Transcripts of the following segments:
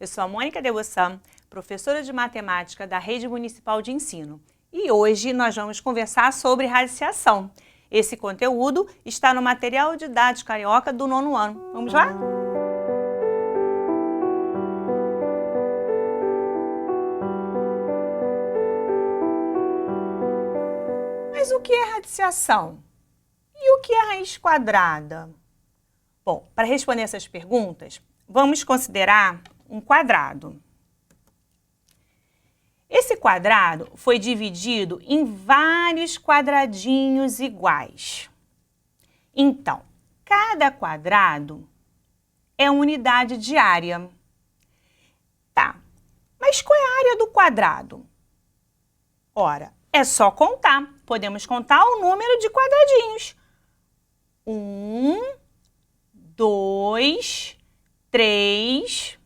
Eu sou a Mônica Debossan, professora de matemática da Rede Municipal de Ensino. E hoje nós vamos conversar sobre radiciação. Esse conteúdo está no material didático carioca do 9º ano. Vamos lá? Mas o que é radiciação? E o que é raiz quadrada? Bom, para responder essas perguntas, vamos considerar um quadrado. Esse quadrado foi dividido em vários quadradinhos iguais. Então, cada quadrado é uma unidade de área. Tá, mas qual é a área do quadrado? Ora, é só contar. Podemos contar o número de quadradinhos. 1, 2, 3,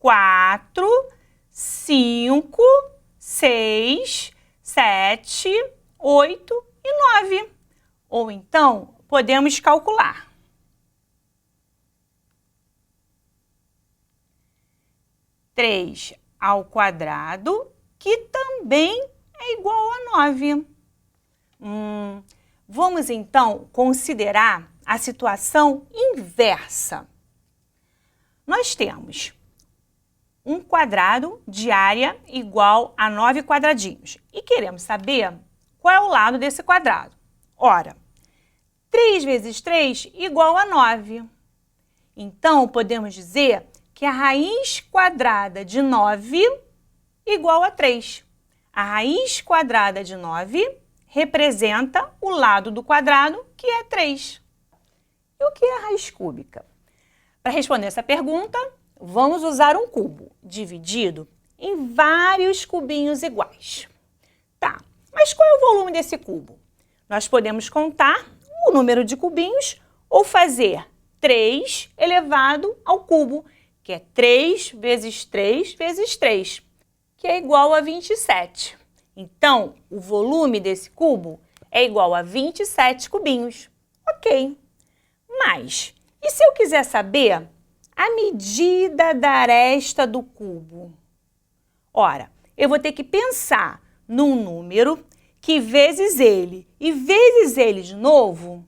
4, 5, 6, 7, 8 e 9. Ou então, podemos calcular. 3 ao quadrado, que também é igual a 9. Vamos então considerar a situação inversa. Nós temos um quadrado de área igual a 9 quadradinhos. E queremos saber qual é o lado desse quadrado. Ora, 3 vezes 3 igual a 9. Então, podemos dizer que a raiz quadrada de 9 igual a 3. A raiz quadrada de 9 representa o lado do quadrado, que é 3. E o que é a raiz cúbica? Para responder essa pergunta, vamos usar um cubo dividido em vários cubinhos iguais. Tá, mas qual é o volume desse cubo? Nós podemos contar o número de cubinhos ou fazer 3 elevado ao cubo, que é 3 vezes 3 vezes 3, que é igual a 27. Então, o volume desse cubo é igual a 27 cubinhos. Ok. Mas, e se eu quiser saber a medida da aresta do cubo? Ora, eu vou ter que pensar num número que vezes ele e vezes ele de novo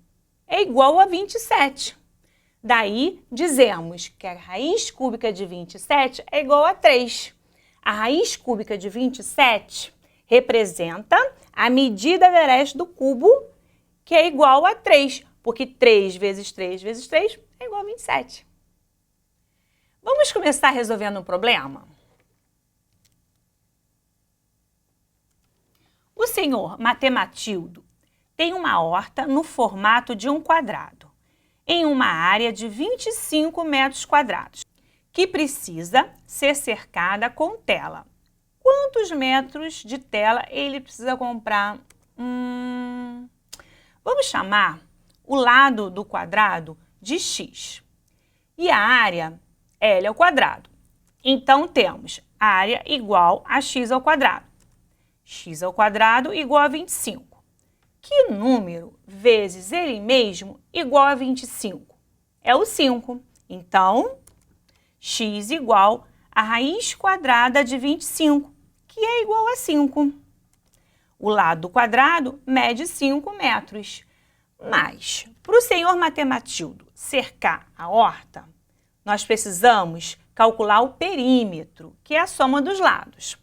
é igual a 27. Daí, dizemos que a raiz cúbica de 27 é igual a 3. A raiz cúbica de 27 representa a medida da aresta do cubo, que é igual a 3, porque 3 vezes 3 vezes 3 é igual a 27. Vamos começar resolvendo um problema? O senhor Matematildo tem uma horta no formato de um quadrado, em uma área de 25 metros quadrados, que precisa ser cercada com tela. Quantos metros de tela ele precisa comprar? Vamos chamar o lado do quadrado de x. E a área, L ao quadrado. Então, temos área igual a x ao quadrado. X ao quadrado igual a 25. Que número vezes ele mesmo igual a 25? É o 5. Então, x igual a raiz quadrada de 25, que é igual a 5. O lado do quadrado mede 5 metros. Mas, para o senhor Matematildo cercar a horta, nós precisamos calcular o perímetro, que é a soma dos lados.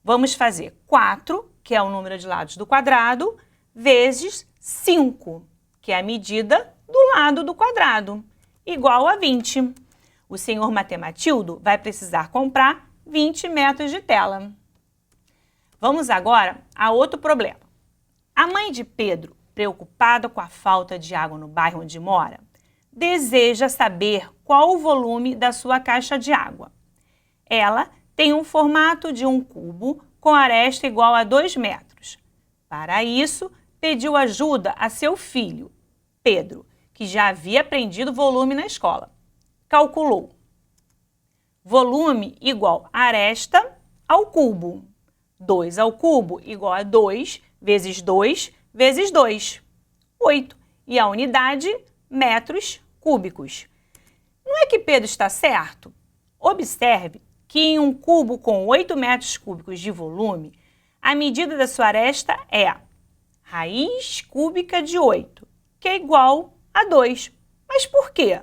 Vamos fazer 4, que é o número de lados do quadrado, vezes 5, que é a medida do lado do quadrado, igual a 20. O senhor Matematildo vai precisar comprar 20 metros de tela. Vamos agora a outro problema. A mãe de Pedro, preocupada com a falta de água no bairro onde mora, deseja saber qual o volume da sua caixa de água. Ela tem um formato de um cubo com aresta igual a 2 metros. Para isso, pediu ajuda a seu filho, Pedro, que já havia aprendido volume na escola. Calculou. Volume igual a aresta ao cubo. 2 ao cubo igual a 2 vezes 2 vezes 2. 8. E a unidade, metros cúbicos. Não é que Pedro está certo? Observe que em um cubo com 8 metros cúbicos de volume, a medida da sua aresta é raiz cúbica de 8, que é igual a 2. Mas por quê?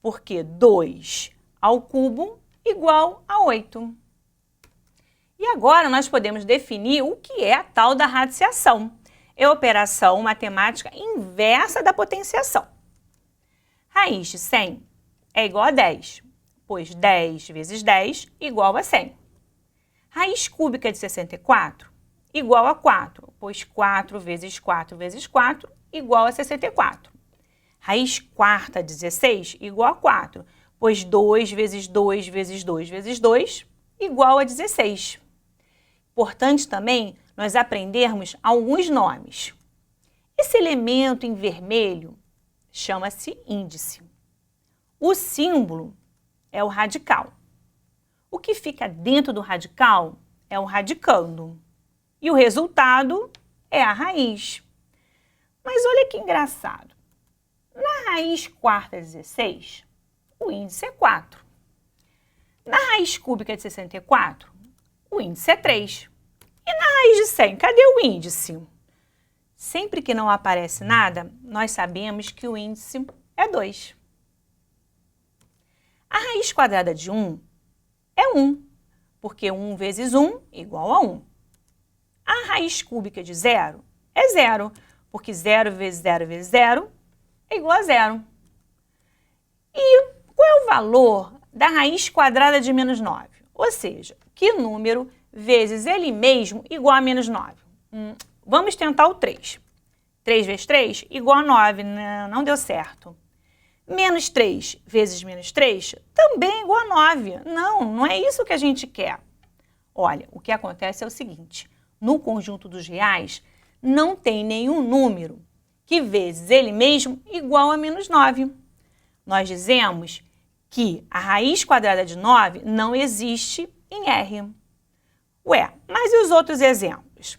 Porque 2 ao cubo igual a 8. E agora nós podemos definir o que é a tal da radiciação. É a operação matemática inversa da potenciação. Raiz de 100 é igual a 10, pois 10 vezes 10 igual a 100. Raiz cúbica de 64 igual a 4, pois 4 vezes 4 vezes 4 igual a 64. Raiz quarta de 16 igual a 4, pois 2 vezes 2 vezes 2 vezes 2 igual a 16. Importante também nós aprendermos alguns nomes. Esse elemento em vermelho chama-se índice. O símbolo é o radical. O que fica dentro do radical é o radicando. E o resultado é a raiz. Mas olha que engraçado. Na raiz quarta de 16, o índice é 4. Na raiz cúbica de 64, o índice é 3. E na raiz de 100, cadê o índice? Sempre que não aparece nada, nós sabemos que o índice é 2. A raiz quadrada de 1 é 1, porque 1 vezes 1 igual a 1. A raiz cúbica de 0 é 0, porque 0 vezes 0 vezes 0 é igual a 0. E qual é o valor da raiz quadrada de menos 9? Ou seja, que número vezes ele mesmo igual a menos 9? Vamos tentar o 3. 3 vezes 3 igual a 9. Não deu certo. Menos 3 vezes menos 3 também é igual a 9. Não é isso que a gente quer. Olha, o que acontece é o seguinte. No conjunto dos reais, não tem nenhum número que vezes ele mesmo igual a menos 9. Nós dizemos que a raiz quadrada de 9 não existe em R. Ué, mas e os outros exemplos?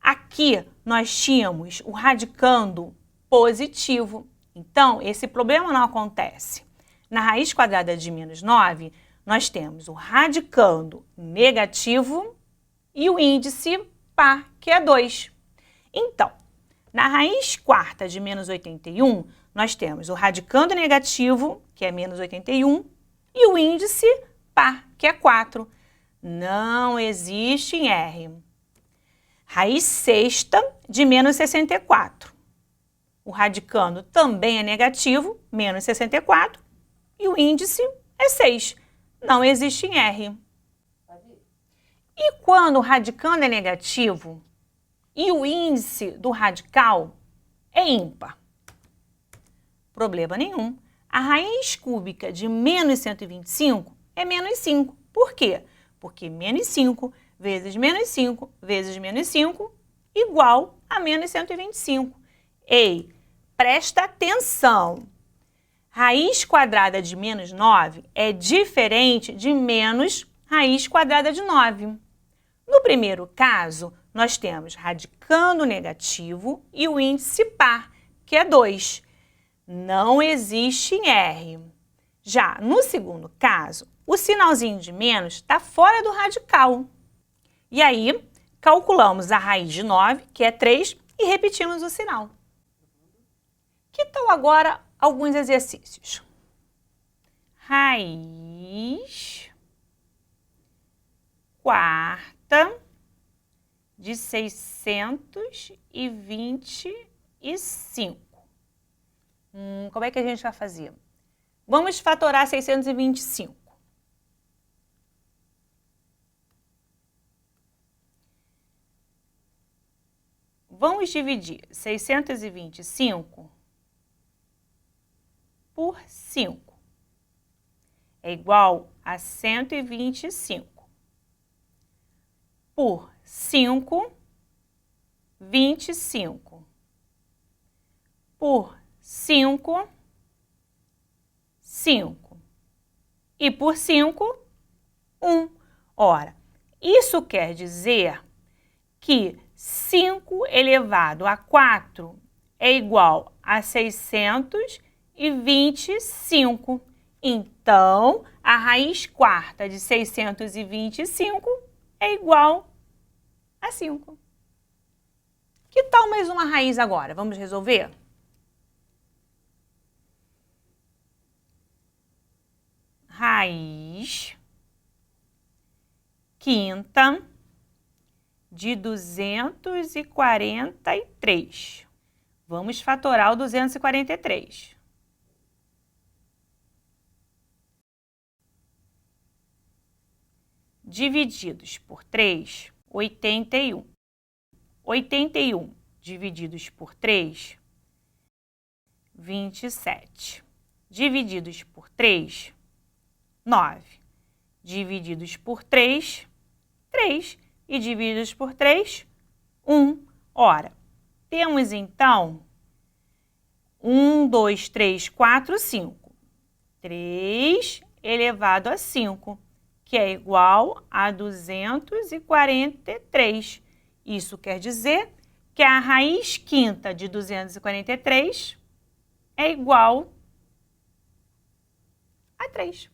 Aqui nós tínhamos o radicando positivo. Então, esse problema não acontece. Na raiz quadrada de menos 9, nós temos o radicando negativo e o índice par, que é 2. Então, na raiz quarta de menos 81, nós temos o radicando negativo, que é menos 81, e o índice par, que é 4. Não existe em R. Raiz sexta de menos 64. O radicando também é negativo, menos 64, e o índice é 6. Não existe em R. E quando o radicando é negativo e o índice do radical é ímpar? Problema nenhum. A raiz cúbica de menos 125 é menos 5. Por quê? Porque menos 5 vezes menos 5 vezes menos 5 igual a menos 125. Ei, presta atenção! Raiz quadrada de menos 9 é diferente de menos raiz quadrada de 9. No primeiro caso, nós temos radicando negativo e o índice par, que é 2. Não existe em R. Já no segundo caso, o sinalzinho de menos está fora do radical. E aí, calculamos a raiz de 9, que é 3, e repetimos o sinal. Que tal agora alguns exercícios? Raiz quarta de 625. Como é que a gente vai fazer? Vamos fatorar 625. Vamos dividir 625 por 5. É igual a 125. Por 5, 25. Por 5, 5. E por 5, 1. Ora, isso quer dizer que 5 elevado a 4 é igual a 625. Então, a raiz quarta de 625 é igual a 5. Que tal mais uma raiz agora? Vamos resolver? Raiz quinta de 243. Vamos fatorar o 243. Divididos por 3, 81. 81 divididos por 3, 27. Divididos por 3, 9. Divididos por 3, 3. E divididos por 3, 1. Ora, temos então 1, 2, 3, 4, 5. 3 elevado a 5, que é igual a 243. Isso quer dizer que a raiz quinta de 243 é igual a 3.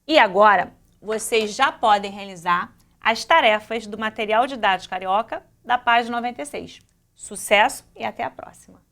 E agora, vocês já podem realizar as tarefas do material didático carioca da página 96. Sucesso e até a próxima!